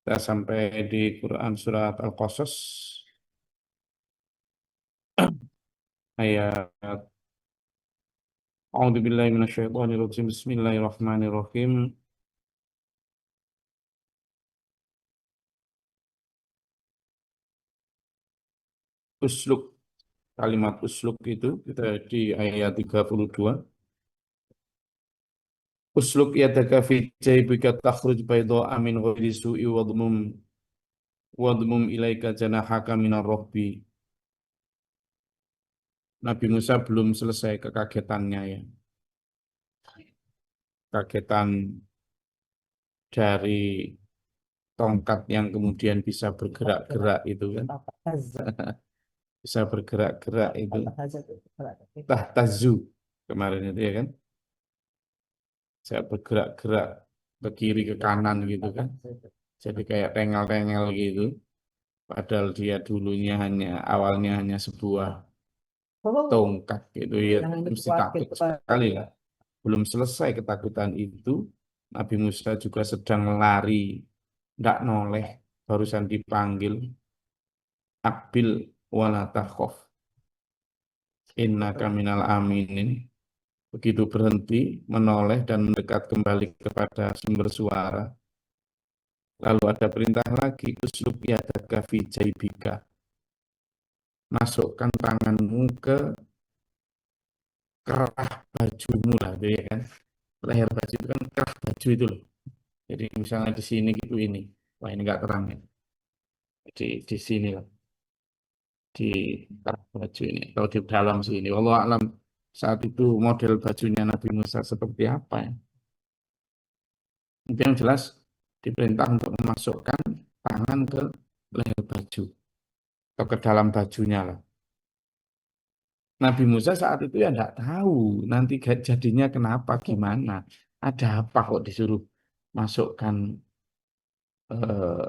Kita sampai di Quran surat Al-Qasas ayat A'udzubillahi minasyaitonirrajim. Bismillahirrahmanirrahim. Usluk, kalimat usluk itu kita di ayat 32. Usluk yadaka fi jaybika takhruj bayda'a min ghairi su'i wadmum ilaika janahaka minar rahbi. Nabi Musa belum selesai kekagetannya ya. Kagetan dari tongkat yang kemudian bisa bergerak-gerak itu kan. Bisa bergerak-gerak itu. Tahtazu kemarin itu ya kan. Saya bergerak-gerak ke kiri ke kanan gitu kan. Jadi kayak tengel-tengel gitu. Padahal dia dulunya awalnya hanya sebuah tongkat gitu ya. Mesti takut sekali lah. Belum selesai ketakutan itu, Nabi Musa juga sedang lari, tidak noleh, barusan dipanggil, Akbil wala takhaf, innaka minal aminin. Begitu berhenti, menoleh dan mendekat kembali kepada sumber suara. Lalu ada perintah lagi, uslub yadaka fi jaybika. Masukkan tanganmu ke kerah bajumu lah, gitu ya kan. Leher baju itu kan kerah baju itu loh. Jadi misalnya di sini gitu ini. Wah ini nggak terang ya. Di sini lah. Di kerah baju ini. Atau di dalam sini. Wallahu a'lam saat itu model bajunya Nabi Musa seperti apa ya. Yang jelas diperintah untuk memasukkan tangan ke leher baju. Atau ke dalam bajunya lah. Nabi Musa saat itu ya nggak tahu nanti jadinya kenapa, gimana. Ada apa kok disuruh masukkan eh,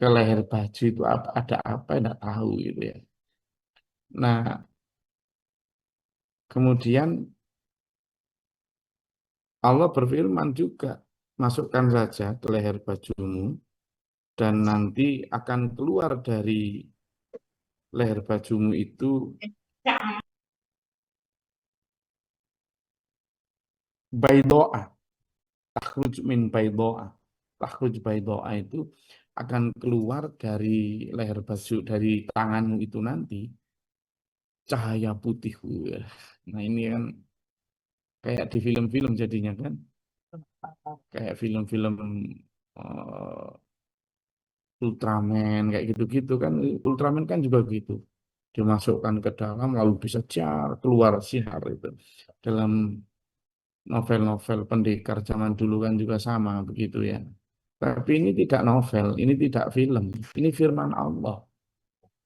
ke leher baju itu ada apa enggak tahu gitu ya. Nah, kemudian Allah berfirman juga, masukkan saja ke leher bajumu dan nanti akan keluar dari leher bajumu itu baidoa, takhruj min baidoa. Takhruj baidoa itu akan keluar dari leher baju, dari tanganmu itu nanti cahaya putih. Nah ini kan kayak di film-film jadinya kan, kayak film-film eh, Ultraman kayak gitu-gitu kan. Ultraman kan juga gitu, dimasukkan ke dalam lalu bisa keluar sinar itu. Dalam novel-novel pendekar zaman dulu kan juga sama begitu ya. Tapi ini tidak novel, ini tidak film, ini firman Allah.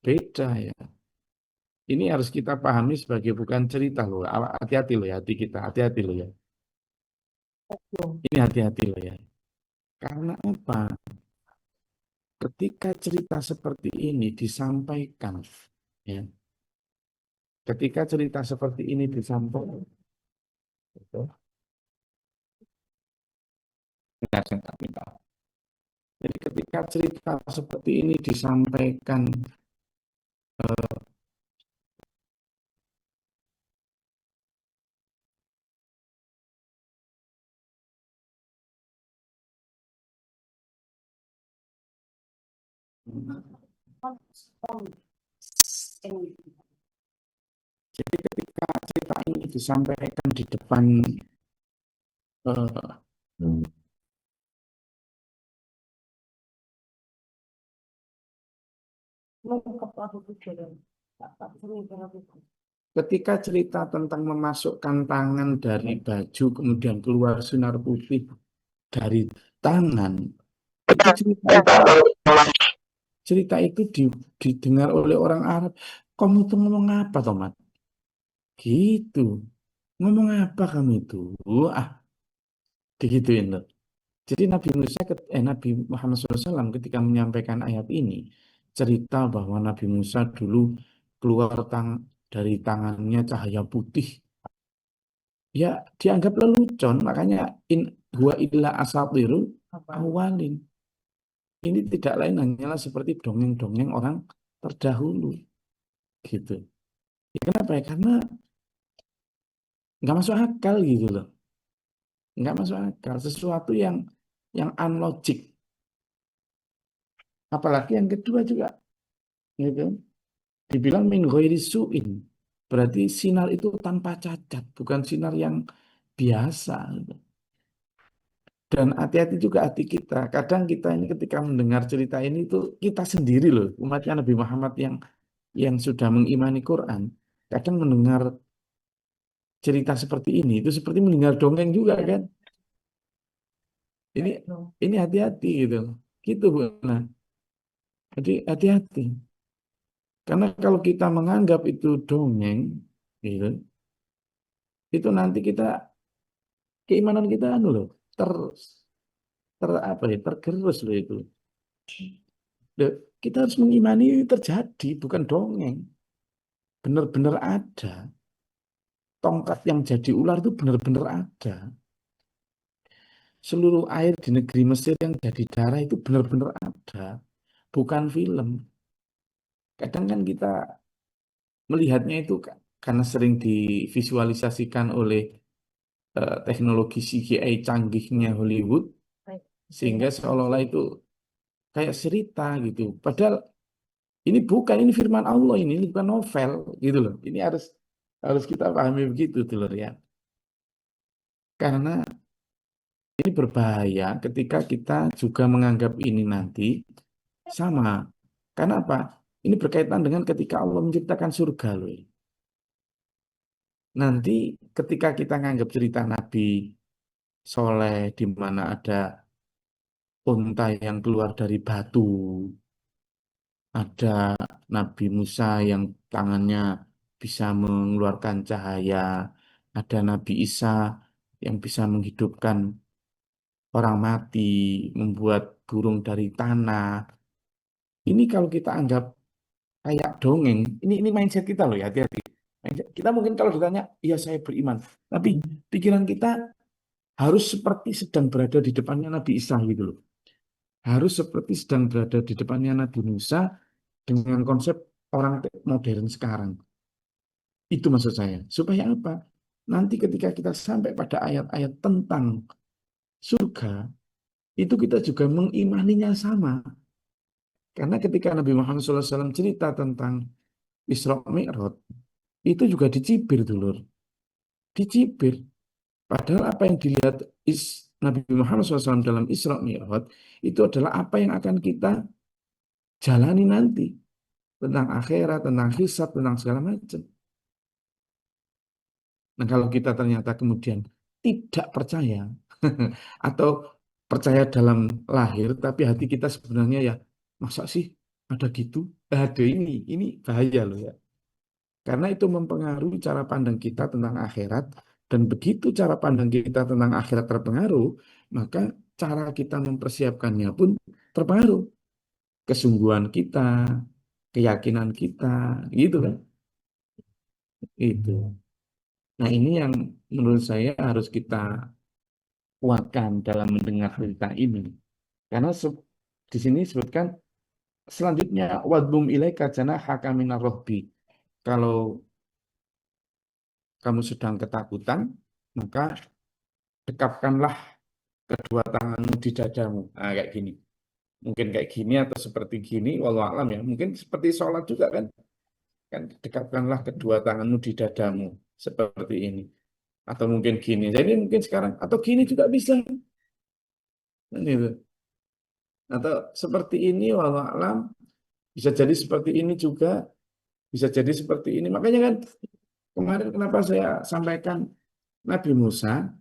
Beda ya. Ini harus kita pahami sebagai bukan cerita loh. Hati-hati loh ya hati kita, hati-hati loh ya. Ini hati-hati loh ya. Karena apa? Ketika cerita seperti ini disampaikan, ya, ketika cerita seperti ini disampaikan, itu, jadi ketika cerita seperti ini disampaikan, jadi ketika cerita ini disampaikan di depan eh, ketika cerita tentang memasukkan tangan dari baju kemudian keluar sinar putih dari tangan, itu cerita itu didengar oleh orang Arab. Kamu itu ngomong apa, Tomat? Gitu. Ngomong apa kamu itu? Ah, digituin loh. Jadi Nabi Muhammad SAW ketika menyampaikan ayat ini, cerita bahwa Nabi Musa dulu keluar dari tangannya cahaya putih. Ya, dianggap lelucon, makanya in huwa illa asatiru awalin. Ini tidak lain hanyalah seperti dongeng-dongeng orang terdahulu, gitu. Ya, kenapa ya? Karena nggak masuk akal gitu loh, nggak masuk akal. Sesuatu yang unlogic. Apalagi yang kedua juga, gitu. Dibilang min ghairi su'in, berarti sinar itu tanpa cacat, bukan sinar yang biasa, gitu. Dan hati-hati juga hati kita. Kadang kita ini ketika mendengar cerita ini tuh kita sendiri loh, umatnya Nabi Muhammad yang sudah mengimani Quran, kadang mendengar cerita seperti ini itu seperti mendengar dongeng juga kan. Ini ini hati-hati gitu. Gitu Bu. Nah, jadi hati-hati. Karena kalau kita menganggap itu dongeng, gitu, itu nanti kita keimanan kita anu loh, ter ter apa ya, tergerus loh itu. Loh, kita harus mengimani ini terjadi, bukan dongeng. Benar-benar ada. Tongkat yang jadi ular itu benar-benar ada. Seluruh air di negeri Mesir yang jadi darah itu benar-benar ada. Bukan film. Kadang kan kita melihatnya itu karena sering divisualisasikan oleh teknologi CGI canggihnya Hollywood, sehingga seolah-olah itu kayak cerita gitu. Padahal ini bukan, ini firman Allah, ini bukan novel gitu loh. Ini harus harus kita pahami begitu tuh loh ya. Karena ini berbahaya ketika kita juga menganggap ini nanti sama. Karena apa? Ini berkaitan dengan ketika Allah menciptakan surga loh. Nanti ketika kita nganggap cerita Nabi Soleh di mana ada unta yang keluar dari batu, ada Nabi Musa yang tangannya bisa mengeluarkan cahaya, ada Nabi Isa yang bisa menghidupkan orang mati, membuat burung dari tanah. Ini kalau kita anggap kayak dongeng, ini mindset kita loh ya, hati-hati. Kita mungkin kalau ditanya, iya saya beriman. Tapi pikiran kita harus seperti sedang berada di depannya Nabi Isa gitu loh. Harus seperti sedang berada di depannya Nabi Musa dengan konsep orang modern sekarang. Itu maksud saya. Supaya apa? Nanti ketika kita sampai pada ayat-ayat tentang surga, itu kita juga mengimaninya sama. Karena ketika Nabi Muhammad SAW cerita tentang Isra Mi'raj, itu juga dicibir dulu. Dicibir. Padahal apa yang dilihat Nabi Muhammad SAW dalam Isra Mi'raj, itu adalah apa yang akan kita jalani nanti. Tentang akhirat, tentang hisab, tentang segala macam. Nah, kalau kita ternyata kemudian tidak percaya atau percaya dalam lahir, tapi hati kita sebenarnya ya masa sih ada gitu? Ada ini bahaya loh ya. Karena itu mempengaruhi cara pandang kita tentang akhirat dan begitu cara pandang kita tentang akhirat terpengaruh, maka cara kita mempersiapkannya pun terpengaruh. Kesungguhan kita, keyakinan kita, gitu kan? Itu. Nah, ini yang menurut saya harus kita kuatkan dalam mendengar cerita ini. Karena di sini disebutkan selanjutnya wadbum ilaika janahaka minar rohbi. Kalau kamu sedang ketakutan, maka dekapkanlah kedua tanganmu di dadamu. Nah, kayak gini. Mungkin kayak gini atau seperti gini, walau alam ya. Mungkin seperti sholat juga kan. Kan dekapkanlah kedua tanganmu di dadamu. Seperti ini. Atau mungkin gini. Jadi mungkin sekarang. Atau gini juga bisa. Ini tuh. Atau seperti ini, walau alam. Bisa jadi seperti ini juga. Bisa jadi seperti ini. Makanya kan kemarin kenapa saya sampaikan Nabi Musa,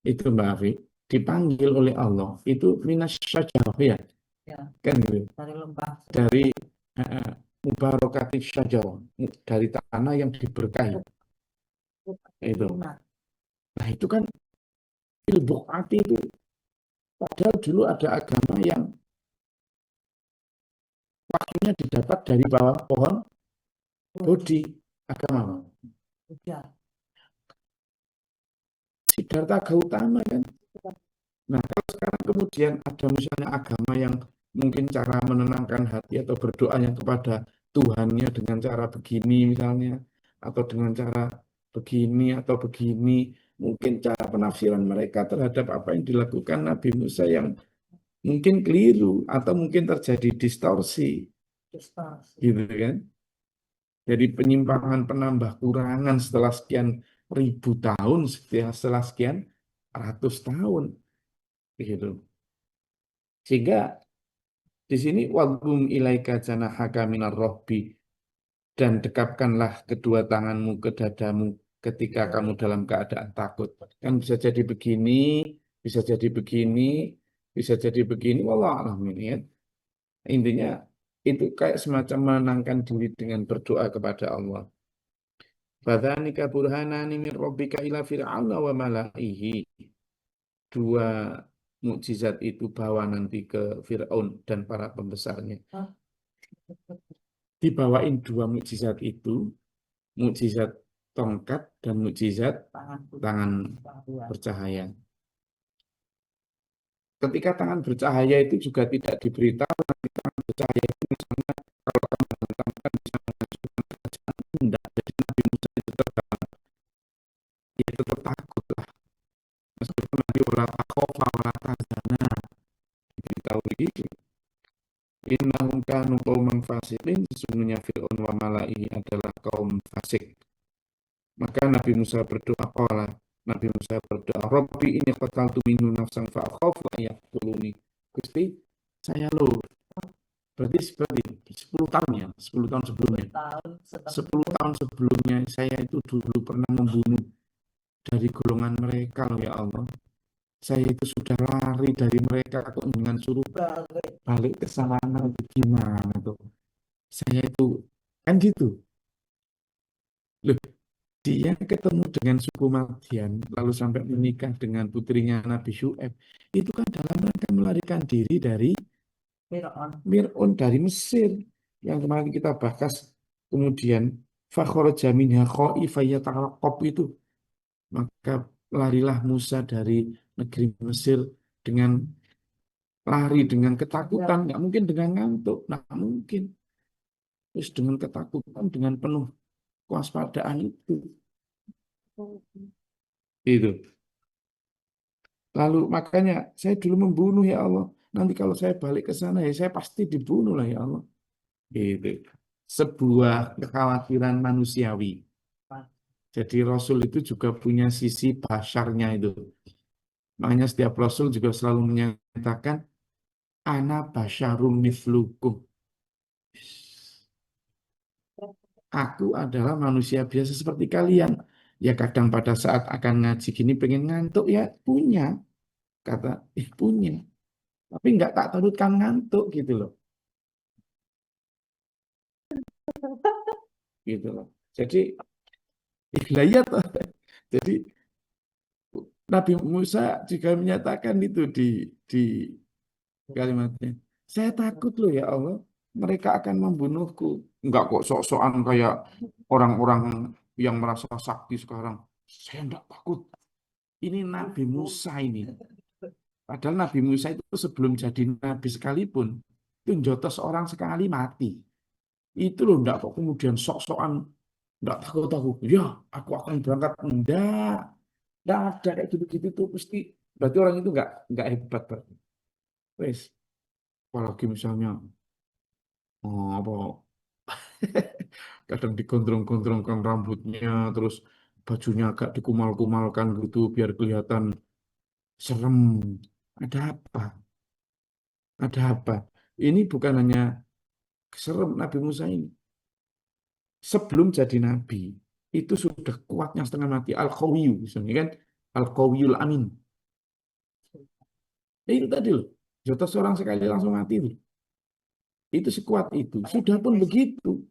itu Mbak Afi, dipanggil oleh Allah. Itu minas syajarah ya. Ya, kan gitu. Dari lembah. Dari mubarakati syajarah. Dari tanah yang diberkahi. Itu. Nah itu kan ilmu hati itu. Padahal dulu ada agama yang waktunya didapat dari bawah pohon Bodhi. Agama. Ya. Siddhartha Gautama kan. Nah, kalau sekarang kemudian ada misalnya agama yang mungkin cara menenangkan hati atau berdoanya kepada Tuhannya dengan cara begini misalnya, atau dengan cara begini atau begini, mungkin cara penafsiran mereka terhadap apa yang dilakukan Nabi Musa yang mungkin keliru atau mungkin terjadi distorsi, gitu kan? Jadi penyimpangan penambah kurangan setelah sekian ribu tahun, setelah sekian ratus tahun, gitu. Sehingga di sini wadum ilaika janahaka minar rohbi, dan dekapkanlah kedua tanganmu ke dadamu ketika kamu dalam keadaan takut. Kan bisa jadi begini, bisa jadi begini, bisa jadi begini. Wallah alam ini ya. Intinya itu kayak semacam menenangkan diri dengan berdoa kepada Allah. Fadzanika burhanani min rabbika ila fir'auna wa mala'ihi. Dua mukjizat itu bawa nanti ke Fir'aun dan para pembesarnya. Dibawain dua mukjizat itu, mukjizat tongkat dan mukjizat tangan bercahaya. Ketika tangan bercahaya itu juga tidak diberitahu nanti tangan bercahaya itu misalnya kalau kamu hantamkan bisa menghancurkan kerajaan, tidak. Jadi Nabi Musa itu tetap, ya tetap takut lah. Meskipun nanti orang takhofa, orang tahzana, diberitahu begitu. Innahum kanu qauman fasiqin, sesungguhnya Fir'aun wa mala'ihi adalah kaum fasik. Maka Nabi Musa berdoa, qala, Nabi Musa berdoa, Rabbi ini qataltu minhu nafsan fa'akhafu ayaqtuluni. Gusti, saya loh, berarti 10 tahun ya, 10 tahun sebelumnya. 10 tahun sebelumnya saya itu dulu pernah membunuh dari golongan mereka loh ya Allah. Saya itu sudah lari dari mereka kok dengan suruh balik ke sana itu gimana tuh. Saya itu kan gitu. Loh, dia ketemu dengan suku Madian lalu sampai menikah dengan putrinya Nabi Syuaib. Itu kan dalam rangka melarikan diri dari Fir'aun dari Mesir yang kemarin kita bahas. Kemudian fakhraja minha khaifan yataraqqab itu, maka larilah Musa dari negeri Mesir dengan lari dengan ketakutan, nggak mungkin dengan ngantuk, nggak mungkin. Terus dengan ketakutan, dengan penuh kewaspadaan itu. Itu. Lalu makanya saya dulu membunuh ya Allah. Nanti kalau saya balik ke sana ya saya pasti dibunuh lah ya Allah. Itu. Sebuah kekhawatiran manusiawi. Jadi Rasul itu juga punya sisi basyarnya itu. Makanya setiap Rasul juga selalu menyatakan ana basyarum mithlukum. Aku adalah manusia biasa seperti kalian. Ya kadang pada saat akan ngaji gini pengen ngantuk ya punya. Kata, punya. Tapi nggak tak turutkan ngantuk gitu loh. Gitu loh. Jadi, ya toh. Jadi Nabi Musa juga menyatakan itu di kalimatnya. Saya takut loh ya Allah. Mereka akan membunuhku. Enggak kok sok-sokan kayak orang-orang yang merasa sakti sekarang. Saya enggak takut. Ini Nabi Musa ini. Padahal Nabi Musa itu sebelum jadi Nabi sekalipun, itu njotos orang sekali mati. Itu loh enggak kok kemudian sok-sokan, enggak takut-takut. Ya, aku akan berangkat. Enggak ada kayak gitu-gitu tuh. Pasti, berarti orang itu enggak hebat. Berarti. Wes, apalagi misalnya, oh, apa, kadang digondrong-gondrongkan rambutnya, terus bajunya agak dikumal-kumalkan gitu, biar kelihatan serem. Ada apa? Ada apa? Ini bukan hanya serem Nabi Musa ini. Sebelum jadi Nabi, itu sudah kuatnya setengah mati. Al-Qawiyu, misalnya kan. Al-Qawiyul Amin. Ya, itu tadi loh. Jotos seorang sekali langsung mati itu. Itu sekuat itu. Sudah pun begitu.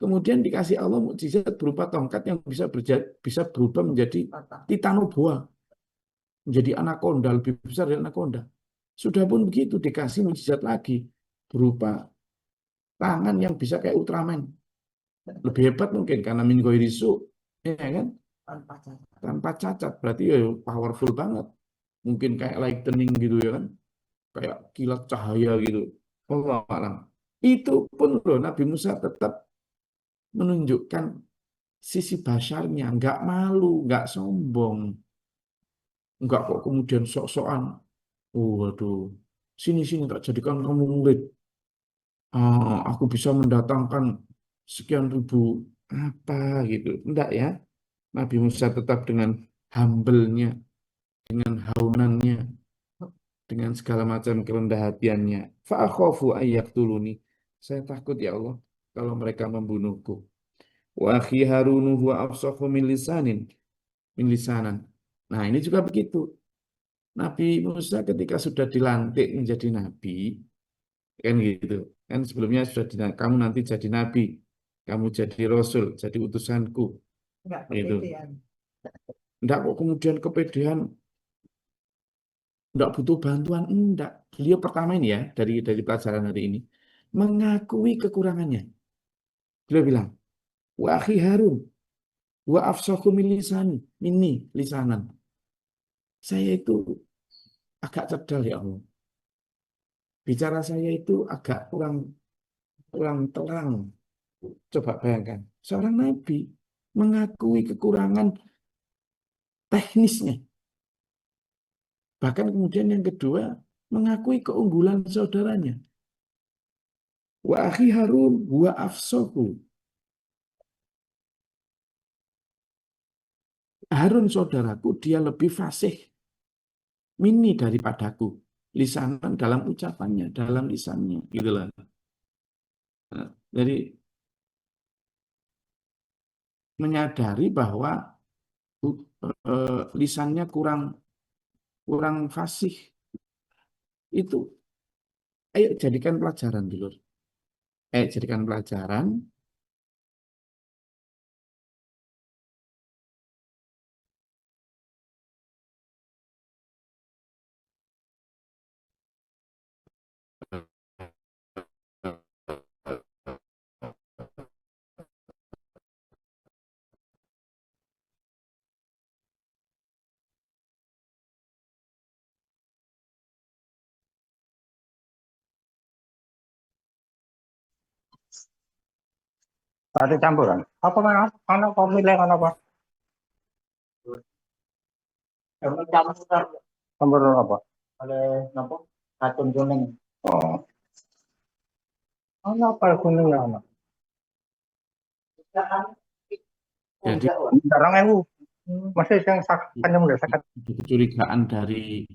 Kemudian dikasih Allah mukjizat berupa tongkat yang bisa berubah menjadi titanoboa, menjadi anaconda, lebih besar dari anaconda. Sudah pun begitu dikasih mukjizat lagi berupa tangan yang bisa kayak Ultraman. Lebih hebat mungkin karena min ghairi su, ya kan? Tanpa cacat. Berarti ya powerful banget. mungkin kayak lightning gitu ya kan, kayak kilat cahaya gitu. Allah alam. Itu pun loh Nabi Musa tetap menunjukkan sisi basarnya, nggak malu, nggak sombong, nggak kok kemudian sok-sokan. Oh, waduh, sini-sini tak jadikan kamu murid. Aku bisa mendatangkan sekian ribu apa gitu. Enggak ya. Nabi Musa tetap dengan humble-nya, dengan haunannya, dengan segala macam kerendah hatiannya. Fa'akhafu ayyaqtuluni. Saya takut ya Allah kalau mereka membunuhku. Wa akhi Harunu huwa afsahu min lisanan. Nah, ini juga begitu. Nabi Musa ketika sudah dilantik menjadi nabi, kan gitu. Kan sebelumnya sudah kamu nanti jadi nabi, kamu jadi rasul, jadi utusanku. Enggak gitu. Kepedean. Enggak kok kemudian kepedean, enggak butuh bantuan, enggak. Beliau pertama ini ya dari pelajaran hari ini mengakui kekurangannya. Beliau bilang, "Wa akhi Harun, wa afsahu min lisani, minni lisanan." Saya itu agak cedal ya Allah. Bicara saya itu agak kurang kurang terang. Coba bayangkan, seorang nabi mengakui kekurangan teknisnya. Bahkan kemudian yang kedua, mengakui keunggulan saudaranya. Wa akhi Harun wa afsahu. Harun saudaraku, dia lebih fasih mini daripadaku. Lisanan dalam ucapannya, dalam lisannya. Gitu lah. Nah, jadi menyadari bahwa lisannya kurang kurang fasih itu, ayo jadikan pelajaran dulu. Ayo jadikan pelajaran. Ada campuran. Apa kan? Anak kopi lek apa? Campuran. Campur apa? Ada apa? Racun kuning. Oh, apa kuning ya anak? Jadi Sekarang aku masih yang sakit udah sakit. kecurigaan dari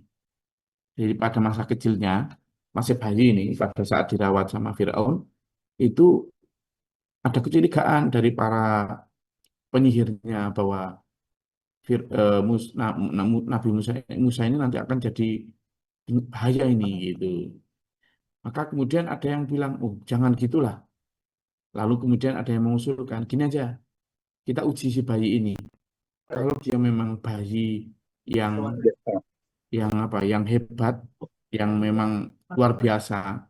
pada masa kecilnya, masih bayi ini, pada saat dirawat sama Firaun, itu ada kecurigaan dari para penyihirnya bahwa Nabi Musa ini nanti akan jadi bahaya ini gitu. Maka kemudian ada yang bilang, oh jangan gitulah. Lalu kemudian ada yang mengusulkan, gini aja, kita uji si bayi ini. Kalau dia memang bayi yang yang hebat, yang memang luar biasa,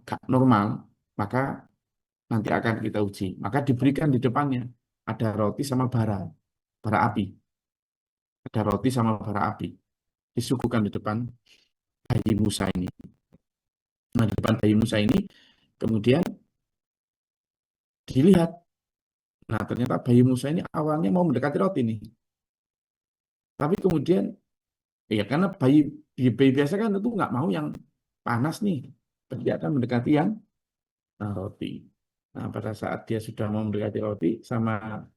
gak normal, maka nanti akan kita uji. Maka diberikan di depannya ada roti sama bara api, ada roti sama bara api, disuguhkan di depan bayi Musa ini. Nah, di depan bayi Musa ini kemudian dilihat. Nah, ternyata bayi Musa ini awalnya mau mendekati roti nih, tapi kemudian ya karena bayi biasa kan itu nggak mau yang panas nih, dia akan mendekati yang roti. Nah, pada saat dia sudah mau mendekati roti sama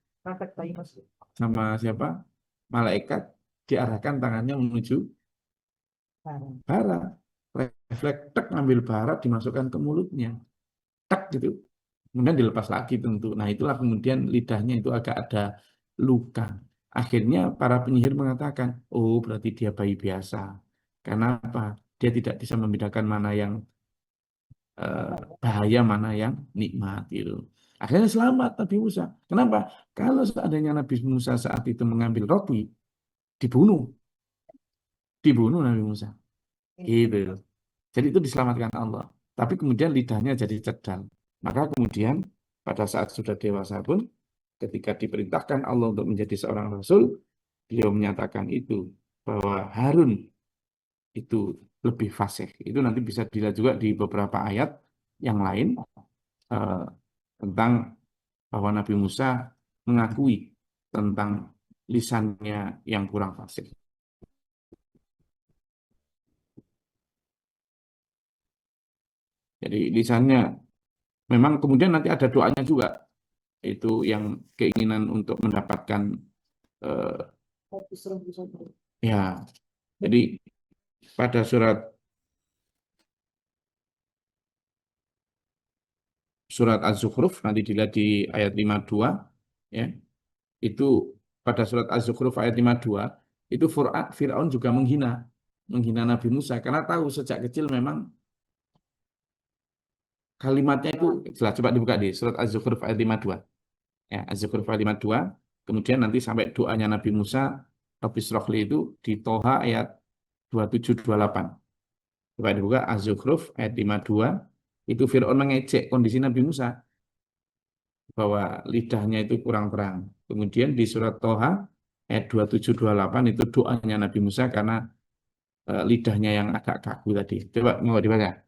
siapa? Malaikat, diarahkan tangannya menuju bara. Refleks tek ngambil bara dimasukkan ke mulutnya. Tek gitu. Kemudian dilepas lagi tentu. Nah, itulah kemudian lidahnya itu agak ada luka. Akhirnya para penyihir mengatakan, oh berarti dia bayi biasa. Karena apa? Dia tidak bisa membedakan mana yang eh, bahaya, mana yang nikmat gitu. Akhirnya selamat Nabi Musa. Kenapa? Kalau seandainya Nabi Musa saat itu mengambil roti, dibunuh, dibunuh Nabi Musa. Gitu. Jadi itu diselamatkan Allah. Tapi kemudian lidahnya jadi cedal. Maka kemudian pada saat sudah dewasa pun, ketika diperintahkan Allah untuk menjadi seorang Rasul, beliau menyatakan itu. bahwa Harun itu lebih fasih. Itu nanti bisa dilihat juga di beberapa ayat yang lain eh, tentang bahwa Nabi Musa mengakui tentang lisannya yang kurang fasih. Jadi lisannya memang kemudian nanti ada doanya juga, itu yang keinginan untuk mendapatkan eh, ya. Jadi pada surat Az-Zukhruf nanti dilihat di ayat 52 ya. Itu pada surat Az-Zukhruf ayat 52 itu Fir'aun juga menghina Nabi Musa karena tahu sejak kecil memang kalimatnya itu jelas. Coba dibuka di surat Az-Zukhruf ayat 52. Ya, Az-Zukhruf ayat 52. Kemudian nanti sampai doanya Nabi Musa, Rabbi Shrahli itu di Toha ayat 27-28. Coba dibuka Az-Zukhruf ayat 52. Itu Fir'aun mengejek kondisi Nabi Musa bahwa lidahnya itu kurang terang. Kemudian di surat Toha ayat 27-28 itu doanya Nabi Musa karena lidahnya yang agak kaku tadi. Coba mau dibaca.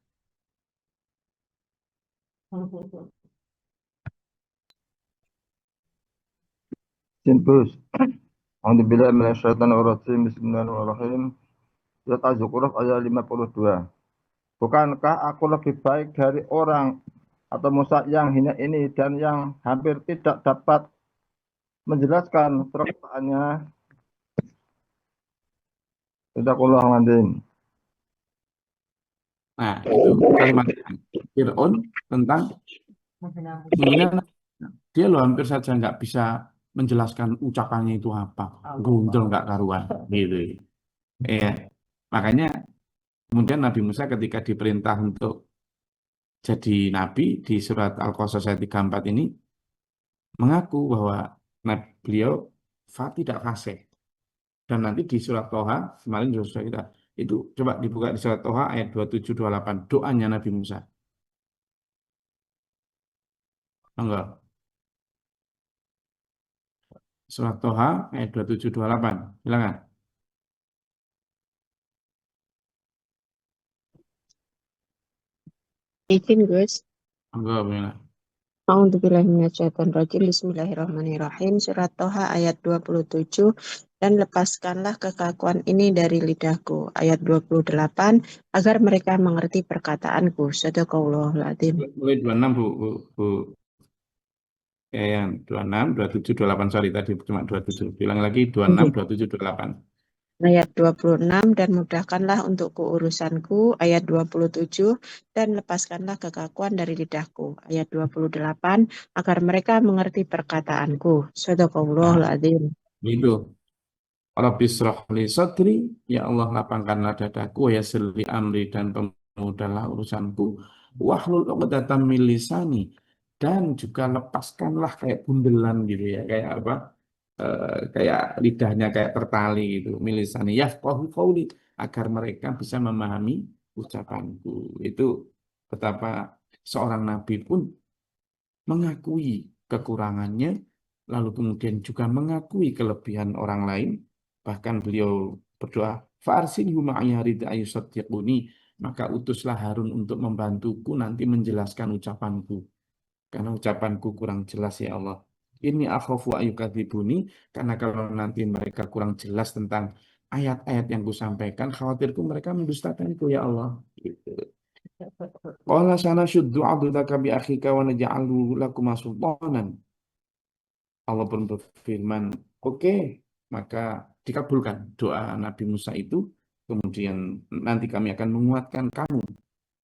Sintus. Alhamdulillah minasyaitonirrajim. Bismillahirrahmanirrahim. Surat Az-Zukhruf ayat 52. Bukankah aku lebih baik dari orang atau Musa yang hina ini dan yang hampir tidak dapat menjelaskan perkataannya? Sadaqallahul Nah, itu kalimat Fir'aun tentang menghina. Dia loh hampir saja nggak bisa menjelaskan ucapannya itu apa. Gundul nggak karuan. Gitu. Ya. Makanya kemudian Nabi Musa ketika diperintah untuk jadi nabi di surat Al-Qasas ayat 34 ini mengaku bahwa beliau tidak fasih. Dan nanti di surat Toha, kemarin sudah kita, itu coba dibuka di surat Toha ayat 27-28, doanya Nabi Musa. Enggak. Surat Toha ayat 27-28. Silakan. Izin Gus. Enggak, Bina. A'udzubillahiminasyaitonirrajim. Bismillahirrahmanirrahim. Surat Toha ayat 27. Dan lepaskanlah kekakuan ini dari lidahku. Ayat 28. Agar mereka mengerti perkataanku. Sadaqallahul adzim. Mulai 26, Bu. Ya, yang 26, 27, 28. Sorry, tadi cuma 27. Bilang lagi 26, 27, 28. Ayat 26. Dan mudahkanlah untukku urusanku. Ayat 27. Dan lepaskanlah kekakuan dari lidahku. Ayat 28. Agar mereka mengerti perkataanku. Nah, Sadaqallahul adzim. itu. Rabbi shrah li sadri, ya Allah lapangkanlah dadaku, ya sirli amri dan pemudahlah urusanku, wahlul 'uqdatam min lisani, dan juga lepaskanlah kayak bundelan gitu ya, kayak apa? Kayak lidahnya kayak tertali gitu, min lisani yafqahu qauli, agar mereka bisa memahami ucapanku. Itu betapa seorang nabi pun mengakui kekurangannya, lalu kemudian juga mengakui kelebihan orang lain. Bahkan beliau berdoa, "Fa'arsilhu ma'aya ridha yusaddiquni." Maka utuslah Harun untuk membantuku nanti menjelaskan ucapanku. Karena ucapanku kurang jelas ya Allah. Ini akhafu ayyukadzibuni, karena kalau nanti mereka kurang jelas tentang ayat-ayat yang kusampaikan, khawatirku mereka mendustakanku ya Allah. Gitu. Qala sanashuddu 'adudaka bi akhika wa naj'alu lakuma sultanan. Allah pun berfirman, oke, maka dikabulkan doa Nabi Musa itu. Kemudian nanti kami akan menguatkan kamu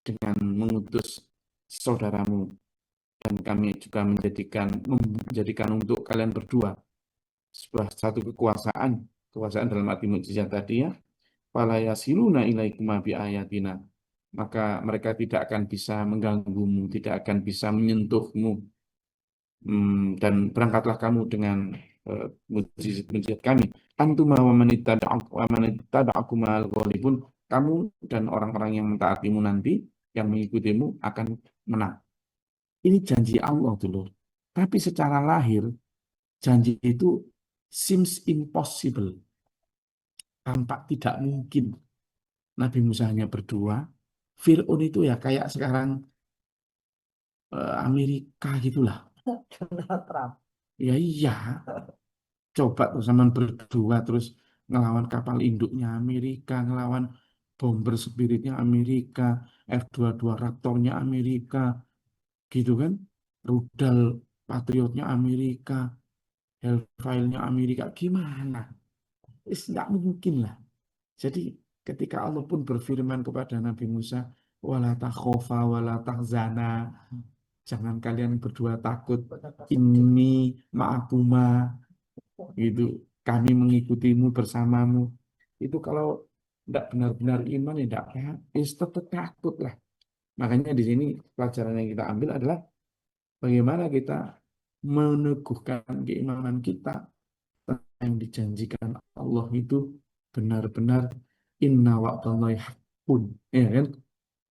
dengan mengutus saudaramu, dan kami juga menjadikan untuk kalian berdua sebuah satu kekuasaan dalam arti mukjizat tadi ya. Fala yasiluna ilaikuma bi ayatina. Maka mereka tidak akan bisa mengganggumu, tidak akan bisa menyentuhmu. Dan berangkatlah kamu dengan mujizat kami. Antuma wa manittada'akum ma'al ghalibun. Kamu dan orang-orang yang mentaatimu nanti, yang mengikutimu akan menang. Ini janji Allah dulu. Tapi secara lahir, janji itu seems impossible. tampak tidak mungkin Nabi Musa hanya berdua. Fir'aun itu ya kayak sekarang Amerika gitulah. Donald Trump. Ya iya, coba tuh zaman berdua terus ngelawan kapal induknya Amerika, ngelawan bomber spiritnya Amerika, F-22 Raptornya Amerika, gitu kan? Rudal Patriotnya Amerika, Hellfire-nya Amerika, gimana? Nggak mungkin lah. Jadi ketika Allah pun berfirman kepada Nabi Musa, wala takhofa wala tahzana, jangan kalian berdua takut, ini ma'akuma, gitu, kami mengikutimu bersamamu. Itu kalau tidak benar-benar iman ya tidak tetap takut lah. Makanya di sini pelajaran yang kita ambil adalah bagaimana kita meneguhkan keimanan kita yang dijanjikan Allah itu benar-benar inna wa'dallahi haqqun, ya kan?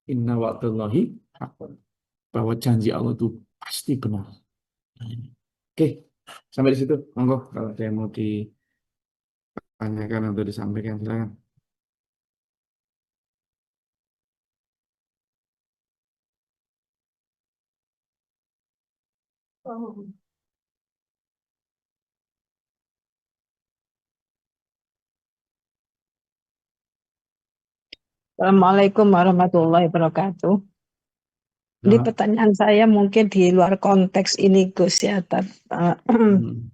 Inna wa'dallahi haqqun, bahwa janji Allah itu pasti benar. Oke, sampai di situ. Monggo kalau ada yang mau ditanyakan atau disampaikan silakan. Assalamualaikum warahmatullahi wabarakatuh. Ini Ya. pertanyaan saya mungkin di luar konteks ini Gus ya. Hmm.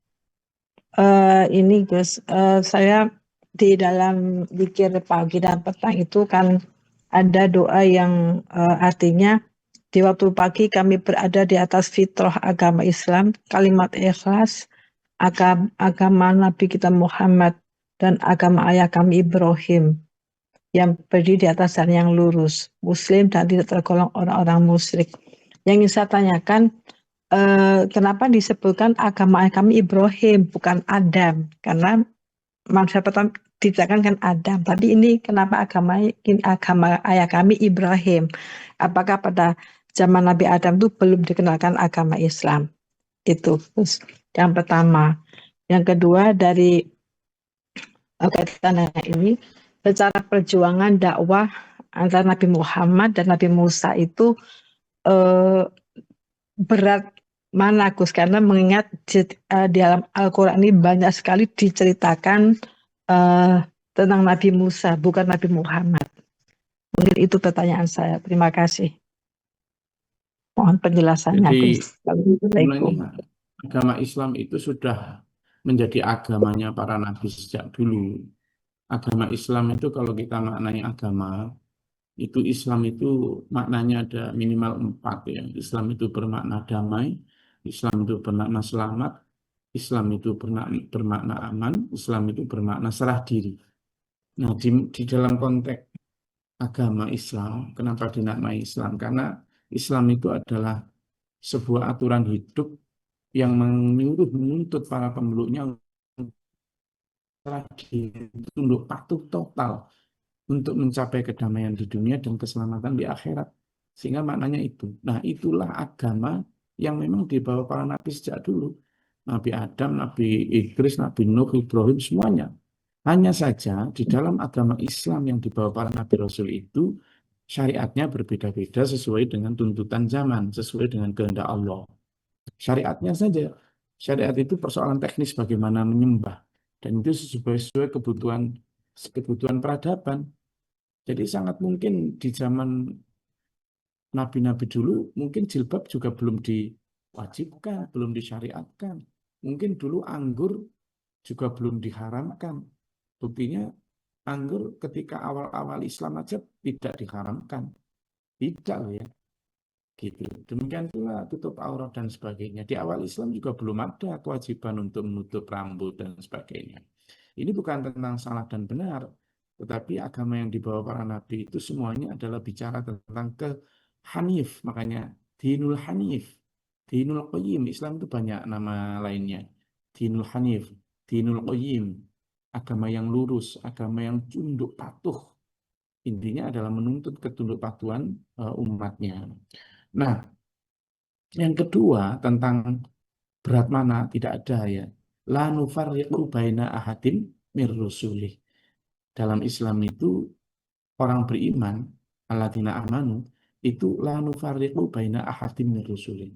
Ini Gus, saya di dalam zikir pagi dan petang itu kan ada doa yang artinya di waktu pagi kami berada di atas fitrah agama Islam, kalimat ikhlas, agama Nabi kita Muhammad, dan agama ayah kami Ibrahim yang berdiri di atas jalan yang lurus, Muslim dan tidak tergolong orang-orang musyrik. Yang ingin saya tanyakan, kenapa disebutkan agama kami Ibrahim bukan Adam? Karena manusia pertama diciptakan kan Adam, tapi ini kenapa agama ayah kami Ibrahim? Apakah pada zaman Nabi Adam itu belum dikenalkan agama Islam? Itu terus yang pertama. Yang kedua dari kaitan ini, secara perjuangan dakwah antara Nabi Muhammad dan Nabi Musa itu berat mana Gus? Karena mengingat di dalam Al-Quran ini banyak sekali diceritakan tentang Nabi Musa, bukan Nabi Muhammad. Mungkin itu pertanyaan saya. Terima kasih. Mohon penjelasannya Jadi Gus. Assalamualaikum. sebenarnya agama Islam itu sudah menjadi agamanya para nabi sejak dulu. Agama Islam itu kalau kita maknai agama, itu Islam itu maknanya ada minimal 4 ya. Islam itu bermakna damai, Islam itu bermakna selamat, Islam itu bermakna aman, Islam itu bermakna serah diri. Nah, di dalam konteks agama Islam, kenapa dinamai Islam? Karena Islam itu adalah sebuah aturan hidup yang menuntut para pemeluknya lagi tunduk patuh total untuk mencapai kedamaian di dunia dan keselamatan di akhirat. Sehingga maknanya itu. Nah, itulah agama yang memang dibawa para nabi sejak dulu. Nabi Adam, Nabi Idris, Nabi Nuh, Ibrahim, semuanya. Hanya saja di dalam agama Islam yang dibawa para nabi Rasul itu, syariatnya berbeda-beda sesuai dengan tuntutan zaman, sesuai dengan kehendak Allah. Syariatnya saja. Syariat itu persoalan teknis bagaimana menyembah. Dan itu sesuai kebutuhan peradaban. Jadi sangat mungkin di zaman nabi-nabi dulu mungkin jilbab juga belum diwajibkan, belum disyariatkan. Mungkin dulu anggur juga belum diharamkan. Buktinya anggur ketika awal-awal Islam aja tidak diharamkan. Tidak loh ya. Gitu. Demikian pula tutup aurat dan sebagainya. Di awal Islam juga belum ada kewajiban untuk menutup rambut dan sebagainya. Ini bukan tentang salah dan benar, tetapi agama yang dibawa para nabi itu semuanya adalah bicara tentang Hanif. Makanya Dinul Hanif, Dinul Qayyim. Islam itu banyak nama lainnya. Dinul Hanif, Dinul Qayyim, agama yang lurus, agama yang tunduk patuh. Intinya adalah menuntut ketunduk patuhan umatnya. Nah, yang kedua tentang berat mana tidak ada ya. La nufarriqu baina ahadin mir rusulih. dalam Islam itu orang beriman, alladzina amanu, itu la nufarriqu baina ahadin min rusulin.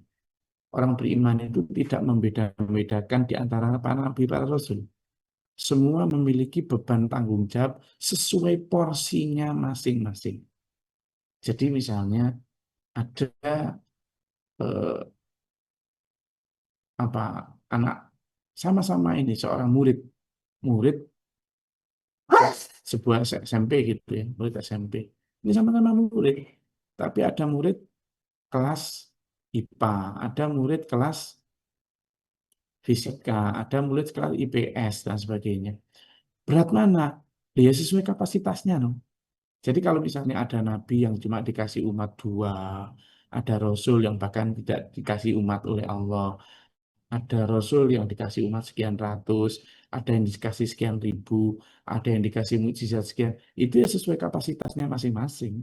Orang beriman itu tidak membeda-bedakan di antara para nabi, para rasul. Semua memiliki beban tanggung jawab sesuai porsinya masing-masing. Jadi misalnya ada anak sama-sama ini seorang murid sebuah SMP gitu ya, murid SMP. Ini sama-sama murid, tapi ada murid kelas IPA, ada murid kelas fisika, ada murid kelas IPS dan sebagainya. Berat mana? Ya sesuai kapasitasnya, no. Jadi kalau misalnya ada nabi yang cuma dikasih umat 2, ada rasul yang bahkan tidak dikasih umat oleh Allah, ada rasul yang dikasih umat sekian ratus, ada yang dikasih sekian ribu, ada yang dikasih mukjizat sekian. Itu ya sesuai kapasitasnya masing-masing.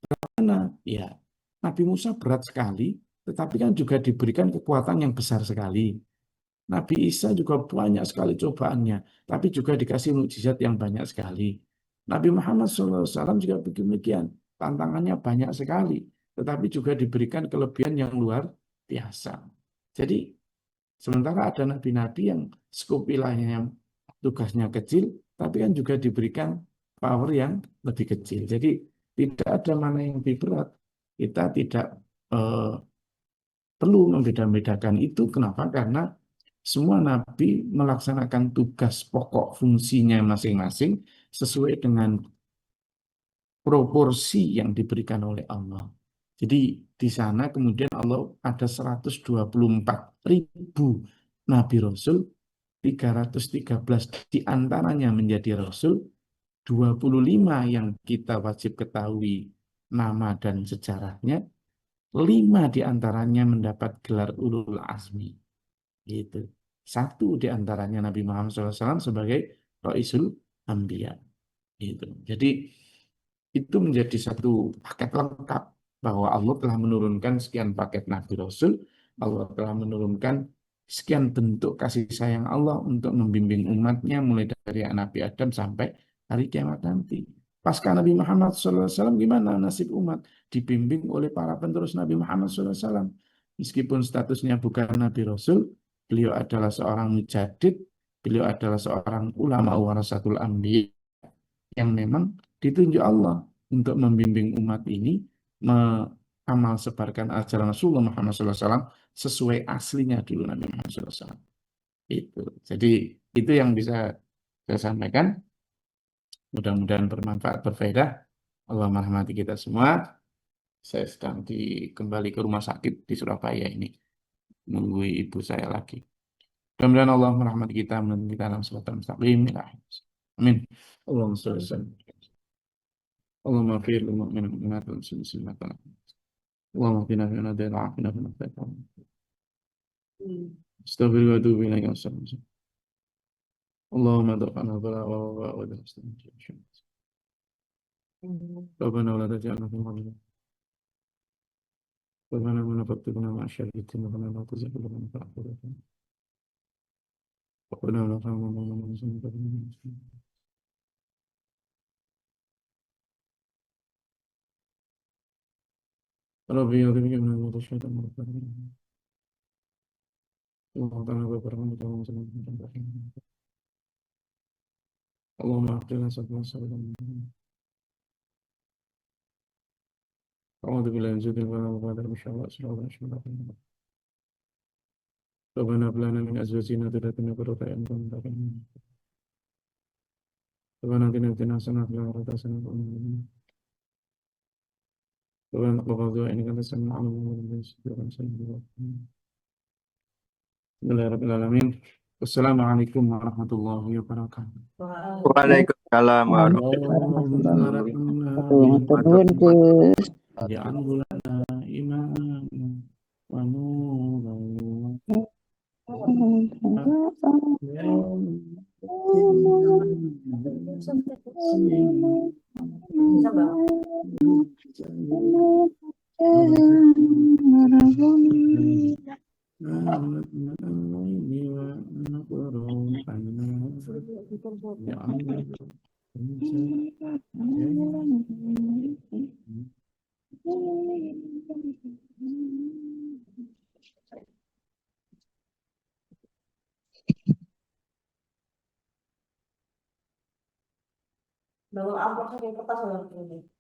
Karena ya Nabi Musa berat sekali, tetapi kan juga diberikan kekuatan yang besar sekali. Nabi Isa juga banyak sekali cobaannya, tapi juga dikasih mukjizat yang banyak sekali. Nabi Muhammad SAW juga demikian, tantangannya banyak sekali, tetapi juga diberikan kelebihan yang luar biasa. Jadi sementara ada nabi-nabi yang skop wilayahnya tugasnya kecil, tapi kan juga diberikan power yang lebih kecil. Jadi tidak ada mana yang lebih berat. Kita tidak perlu membeda-bedakan itu. Kenapa? Karena semua nabi melaksanakan tugas pokok fungsinya masing-masing sesuai dengan proporsi yang diberikan oleh Allah. Jadi di sana kemudian Allah ada 124.000 Nabi Rasul, 313 diantaranya menjadi Rasul, 25 yang kita wajib ketahui nama dan sejarahnya, 5 diantaranya mendapat gelar ulul azmi. Gitu. 1 diantaranya Nabi Muhammad SAW sebagai Ra'isul Anbiya. Gitu. Jadi itu menjadi satu paket lengkap bahwa Allah telah menurunkan sekian paket Nabi Rasul, Allah telah menurunkan sekian bentuk kasih sayang Allah untuk membimbing umatnya mulai dari Nabi Adam sampai hari kiamat nanti. Pasca Nabi Muhammad SAW gimana nasib umat? Dibimbing oleh para penerus Nabi Muhammad SAW. Meskipun statusnya bukan Nabi Rasul, beliau adalah seorang mujadid, beliau adalah seorang ulama warasatul anbiya yang memang ditunjuk Allah untuk membimbing umat ini amal sebarkan ajaran Rasulullah Muhammad SAW sesuai aslinya dulu Nabi Muhammad SAW. Itu. Jadi itu yang bisa saya sampaikan. Mudah-mudahan bermanfaat, berfaedah. Allah merahmati kita semua. Saya sedang kembali ke rumah sakit di Surabaya ini. Nunggu ibu saya lagi. Mudah-mudahan Allah merahmati kita, menunjukkan kita dalam siratal mustaqim. Amin. Allahumma sholli wa sallim. Allahumma fir lil mu'minin wal mu'minat wal muslimin wal muslimat. Allahumma qina fi nadil afina fi nafsat. Astaghfiru wa atubu ilaik. Allahumma dafa'na dhala wa dafa'na Rabbana wa la taj'alna fi dhalin. Rabbana wa la tuqtina ma'a syarikin wa la tuzigh qulubana ba'da idh hadaytana. Rabbana wa la tu'akhidhna Rabbi yudhibni min al-syaitan al-rajim. Allah ta'ala berfirman di dalam surat Al-Baqarah. Allahumma aqina sabna sabna. A'udzu billahi min syaitanir rajim. Bismillahir rahmanir rahim. Rabbana hab lana min azwajina dhurriyyatan qurrata a'yun warhamna Rabbana atina hasanatan fil akhirati hasanatan wa qina adzabannar. Rabbana taqabbal du'a innaka antas samiul 'alim wa tub 'alaina. Bismillahirrahmanirrahim. Wassalamualaikum warahmatullahi wabarakatuh. Waalaikumsalam warahmatullahi Gus. Ja'alhu lana imaman wa nuran. Ya Bangun amplop saking kertas ini.